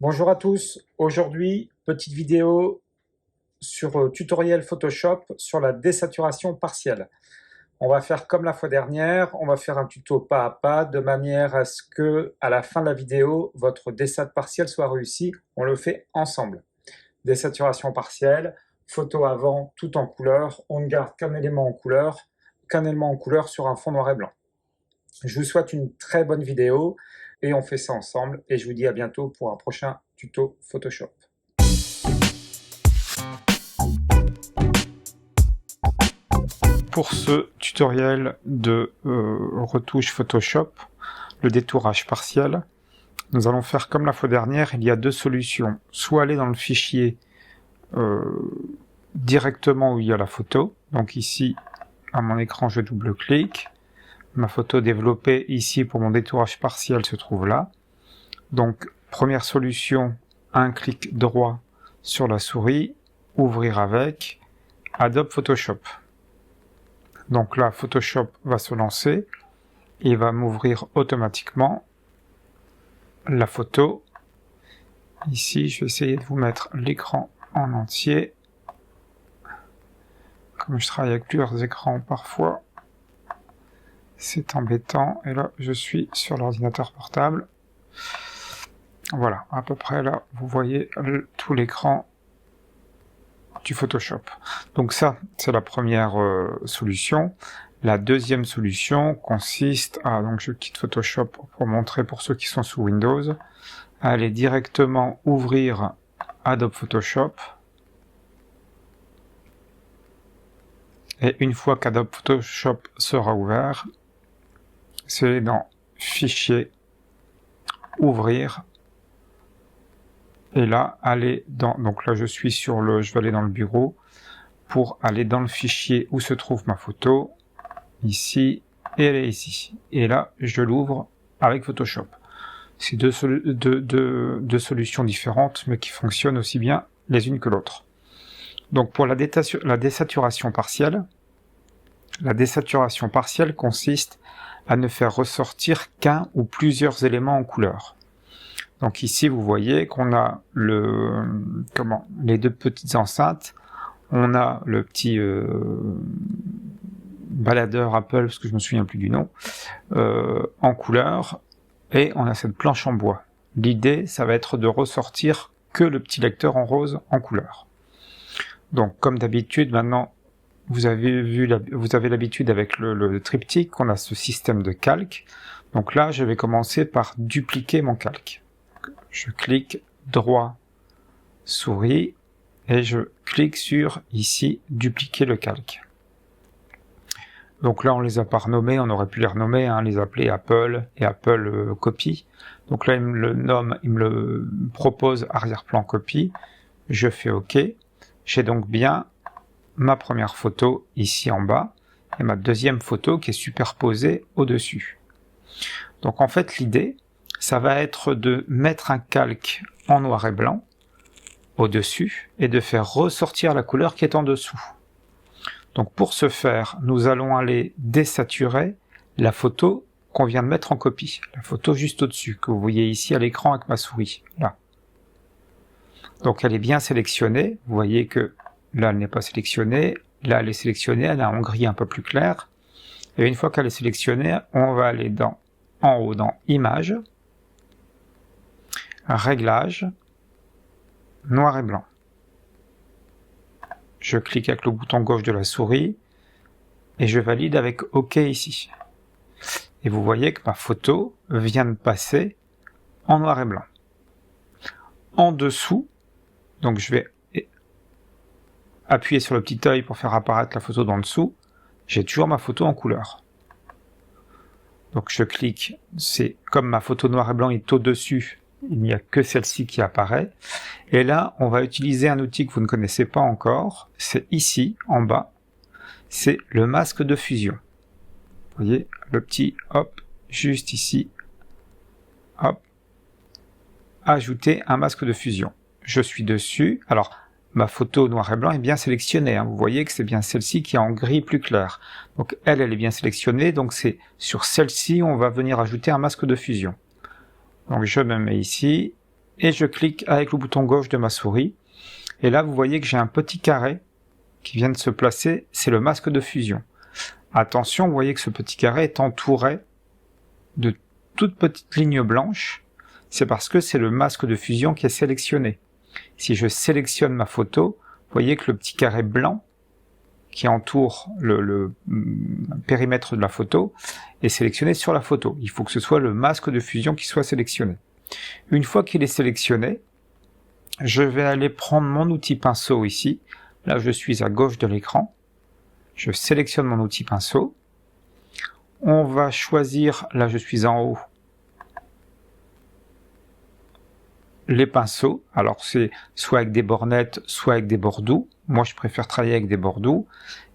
Bonjour à tous, aujourd'hui petite vidéo sur tutoriel Photoshop sur la désaturation partielle. On va faire comme la fois dernière, on va faire un tuto pas à pas de manière à ce que à la fin de la vidéo votre désat partielle soit réussi. On le fait ensemble. Désaturation partielle, photo avant tout en couleur, on ne garde qu'un élément en couleur sur un fond noir et blanc. Je vous souhaite une très bonne vidéo et on fait ça ensemble et je vous dis à bientôt pour un prochain tuto Photoshop. Pour ce tutoriel de retouche Photoshop, le détourage partiel, nous allons faire comme la fois dernière. Il y a deux solutions. Soit aller dans le fichier directement où il y a la photo. Donc ici, à mon écran, je double-clique. Ma photo développée ici pour mon détourage partiel se trouve là. Donc, première solution, un clic droit sur la souris, ouvrir avec Adobe Photoshop. Donc là, Photoshop va se lancer et va m'ouvrir automatiquement la photo. Ici, je vais essayer de vous mettre l'écran en entier. Comme je travaille avec plusieurs écrans parfois, c'est embêtant. Et là, je suis sur l'ordinateur portable. Voilà, à peu près là, vous voyez tout l'écran du Photoshop. Donc ça, c'est la première solution. La deuxième solution consiste à, donc je quitte Photoshop pour montrer pour ceux qui sont sous Windows, à aller directement ouvrir Adobe Photoshop. Et une fois qu'Adobe Photoshop sera ouvert, c'est dans Fichier, Ouvrir. Et là, aller dans, donc là je suis sur le, je vais aller dans le bureau pour aller dans le fichier où se trouve ma photo, ici, et elle est ici. Et là, je l'ouvre avec Photoshop. C'est deux solutions différentes, mais qui fonctionnent aussi bien les unes que l'autre. Donc pour la désaturation partielle consiste à ne faire ressortir qu'un ou plusieurs éléments en couleur. Donc ici, vous voyez qu'on a les deux petites enceintes. On a le petit baladeur Apple, parce que je me souviens plus du nom, en couleur, et on a cette planche en bois. L'idée, ça va être de ressortir que le petit lecteur en rose en couleur. Donc, comme d'habitude, maintenant, vous avez l'habitude avec le triptyque, qu'on a ce système de calque. Donc là, je vais commencer par dupliquer mon calque. Je clique droit souris et je clique sur ici dupliquer le calque. Donc là on les a pas renommés, on aurait pu les renommer, les appeler Apple et Apple copie. Donc là il me le propose arrière-plan copie. Je fais OK. J'ai donc bien ma première photo ici en bas et ma deuxième photo qui est superposée au-dessus. Donc en fait l'idée, ça va être de mettre un calque en noir et blanc au-dessus et de faire ressortir la couleur qui est en dessous. Donc pour ce faire, nous allons aller désaturer la photo qu'on vient de mettre en copie, la photo juste au-dessus, que vous voyez ici à l'écran avec ma souris, là. Donc elle est bien sélectionnée, vous voyez que là elle n'est pas sélectionnée, là elle est sélectionnée, elle a un gris un peu plus clair, et une fois qu'elle est sélectionnée, on va aller en haut dans Images, Réglages, noir et blanc. Je clique avec le bouton gauche de la souris et je valide avec OK ici. Et vous voyez que ma photo vient de passer en noir et blanc. En dessous, donc je vais appuyer sur le petit œil pour faire apparaître la photo d'en dessous, j'ai toujours ma photo en couleur. Donc je clique, c'est comme ma photo noir et blanc est au-dessus, il n'y a que celle-ci qui apparaît. Et là, on va utiliser un outil que vous ne connaissez pas encore. C'est ici, en bas. C'est le masque de fusion. Vous voyez, le petit, hop, juste ici. Hop. Ajouter un masque de fusion. Je suis dessus. Alors, ma photo noir et blanc est bien sélectionnée. Vous voyez que c'est bien celle-ci qui est en gris plus clair. Donc, elle est bien sélectionnée. Donc, c'est sur celle-ci, on va venir ajouter un masque de fusion. Donc je me mets ici, et je clique avec le bouton gauche de ma souris. Et là, vous voyez que j'ai un petit carré qui vient de se placer, c'est le masque de fusion. Attention, vous voyez que ce petit carré est entouré de toutes petites lignes blanches. C'est parce que c'est le masque de fusion qui est sélectionné. Si je sélectionne ma photo, vous voyez que le petit carré blanc qui entoure le périmètre de la photo est sélectionné sur la photo. Il faut que ce soit le masque de fusion qui soit sélectionné. Une fois qu'il est sélectionné, je vais aller prendre mon outil pinceau ici. Là, je suis à gauche de l'écran. Je sélectionne mon outil pinceau. On va choisir, là je suis en haut, les pinceaux. Alors c'est soit avec des bornettes, soit avec des bords doux. Moi je préfère travailler avec des bords doux.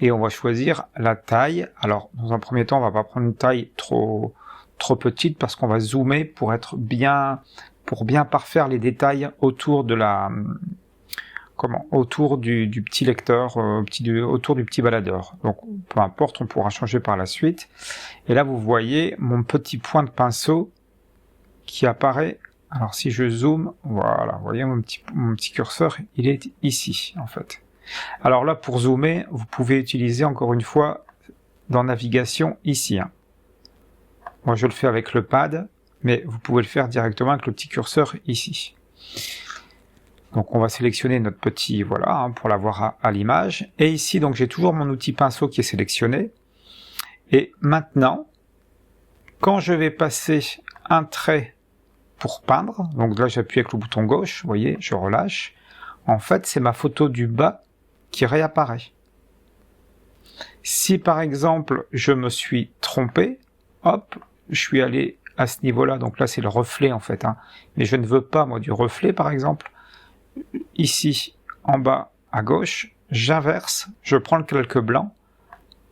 Et on va choisir la taille. Alors dans un premier temps, on va pas prendre une taille trop petite parce qu'on va zoomer pour bien parfaire les détails autour de autour du petit lecteur, autour du petit baladeur. Donc peu importe, on pourra changer par la suite. Et là vous voyez mon petit point de pinceau qui apparaît. Alors si je zoome, voilà, vous voyez mon petit curseur, il est ici en fait. Alors là pour zoomer, vous pouvez utiliser encore une fois dans navigation ici. Moi je le fais avec le pad, mais vous pouvez le faire directement avec le petit curseur ici. Donc on va sélectionner notre petit, voilà, pour l'avoir à l'image. Et ici donc j'ai toujours mon outil pinceau qui est sélectionné. Et maintenant, quand je vais passer un trait pour peindre, donc là j'appuie avec le bouton gauche, vous voyez, je relâche. En fait, c'est ma photo du bas qui réapparaît. Si par exemple je me suis trompé, hop, je suis allé à ce niveau-là, donc là c'est le reflet en fait, mais je ne veux pas moi du reflet par exemple. Ici en bas à gauche, j'inverse, je prends le calque blanc,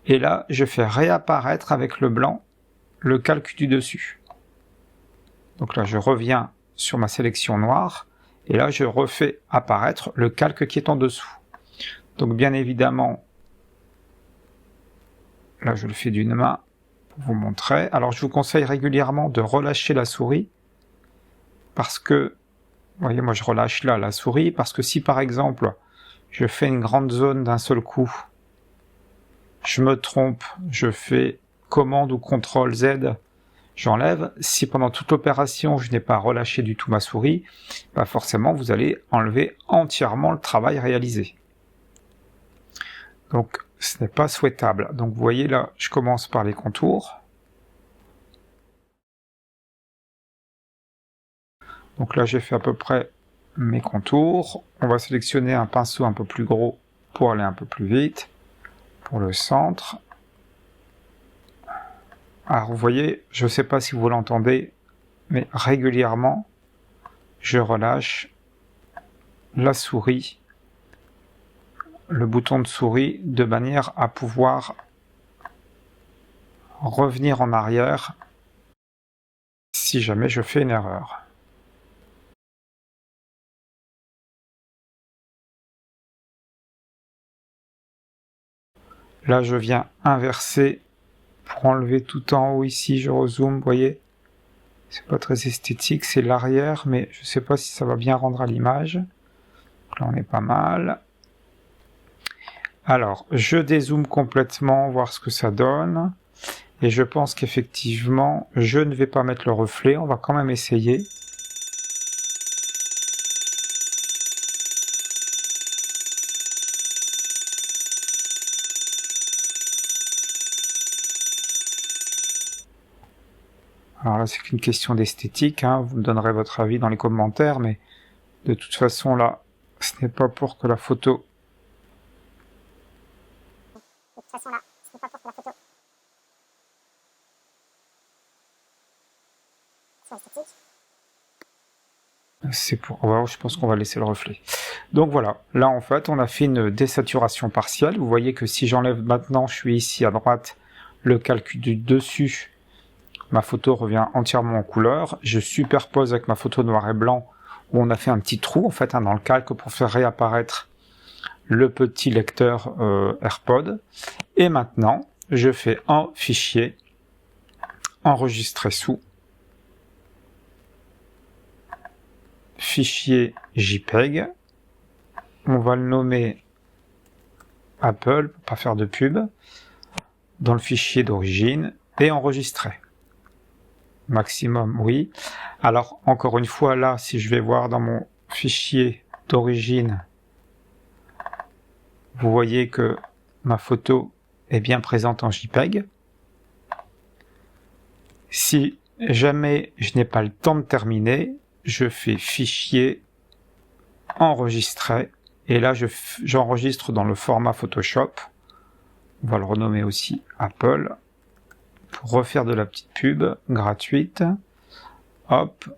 et là je fais réapparaître avec le blanc le calque du dessus. Donc là, je reviens sur ma sélection noire, et là, je refais apparaître le calque qui est en dessous. Donc bien évidemment, là, je le fais d'une main pour vous montrer. Alors, je vous conseille régulièrement de relâcher la souris, parce que, vous voyez, moi, je relâche là la souris, parce que si, par exemple, je fais une grande zone d'un seul coup, je me trompe, je fais commande ou CTRL Z, j'enlève. Si pendant toute l'opération, je n'ai pas relâché du tout ma souris, bah forcément, vous allez enlever entièrement le travail réalisé. Donc, ce n'est pas souhaitable. Donc, vous voyez là, je commence par les contours. Donc là, j'ai fait à peu près mes contours. On va sélectionner un pinceau un peu plus gros pour aller un peu plus vite. Pour le centre. Alors vous voyez, je ne sais pas si vous l'entendez, mais régulièrement, je relâche la souris, le bouton de souris, de manière à pouvoir revenir en arrière si jamais je fais une erreur. Là, je viens inverser pour enlever tout en haut ici, je rezoome, vous voyez, c'est pas très esthétique, c'est l'arrière, mais je sais pas si ça va bien rendre à l'image. Là, on est pas mal. Alors, je dézoome complètement, voir ce que ça donne. Et je pense qu'effectivement, je ne vais pas mettre le reflet, on va quand même essayer. Alors là, c'est qu'une question d'esthétique, vous me donnerez votre avis dans les commentaires, mais de toute façon, là, ce n'est pas pour que la photo... C'est pour... Ouais, je pense qu'on va laisser le reflet. Donc voilà, là en fait, on a fait une désaturation partielle. Vous voyez que si j'enlève maintenant, je suis ici à droite, le calque du dessus, ma photo revient entièrement en couleur. Je superpose avec ma photo noir et blanc où on a fait un petit trou en fait dans le calque pour faire réapparaître le petit lecteur AirPod. Et maintenant, je fais un fichier, enregistrer sous, fichier JPEG. On va le nommer Apple, pour pas faire de pub, dans le fichier d'origine et enregistrer. Maximum, oui. Alors, encore une fois, là, si je vais voir dans mon fichier d'origine, vous voyez que ma photo est bien présente en JPEG. Si jamais je n'ai pas le temps de terminer, je fais fichier, enregistrer, et là j'enregistre dans le format Photoshop. On va le renommer aussi Apple, pour refaire de la petite pub gratuite. Hop,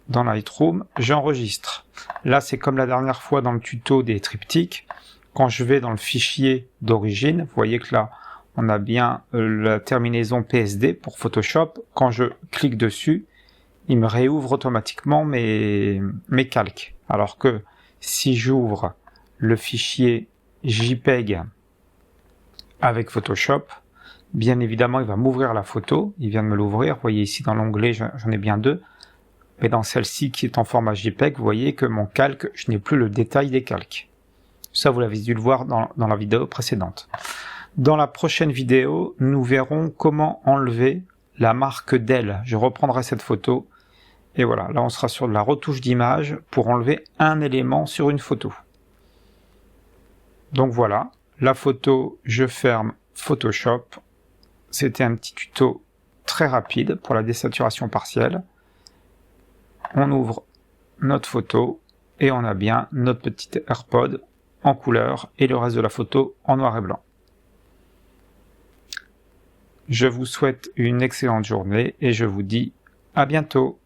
dans Lightroom, j'enregistre. Là, c'est comme la dernière fois dans le tuto des triptyques. Quand je vais dans le fichier d'origine, vous voyez que là, on a bien la terminaison PSD pour Photoshop. Quand je clique dessus, il me réouvre automatiquement mes calques. Alors que si j'ouvre le fichier JPEG avec Photoshop, bien évidemment, il va m'ouvrir la photo. Il vient de me l'ouvrir. Vous voyez ici dans l'onglet, j'en ai bien deux. Mais dans celle-ci qui est en format JPEG, vous voyez que mon calque, je n'ai plus le détail des calques. Ça, vous l'avez dû le voir dans la vidéo précédente. Dans la prochaine vidéo, nous verrons comment enlever la marque d'L. Je reprendrai cette photo. Et voilà, là on sera sur de la retouche d'image pour enlever un élément sur une photo. Donc voilà, la photo, je ferme Photoshop. C'était un petit tuto très rapide pour la désaturation partielle. On ouvre notre photo et on a bien notre petite AirPod en couleur et le reste de la photo en noir et blanc. Je vous souhaite une excellente journée et je vous dis à bientôt.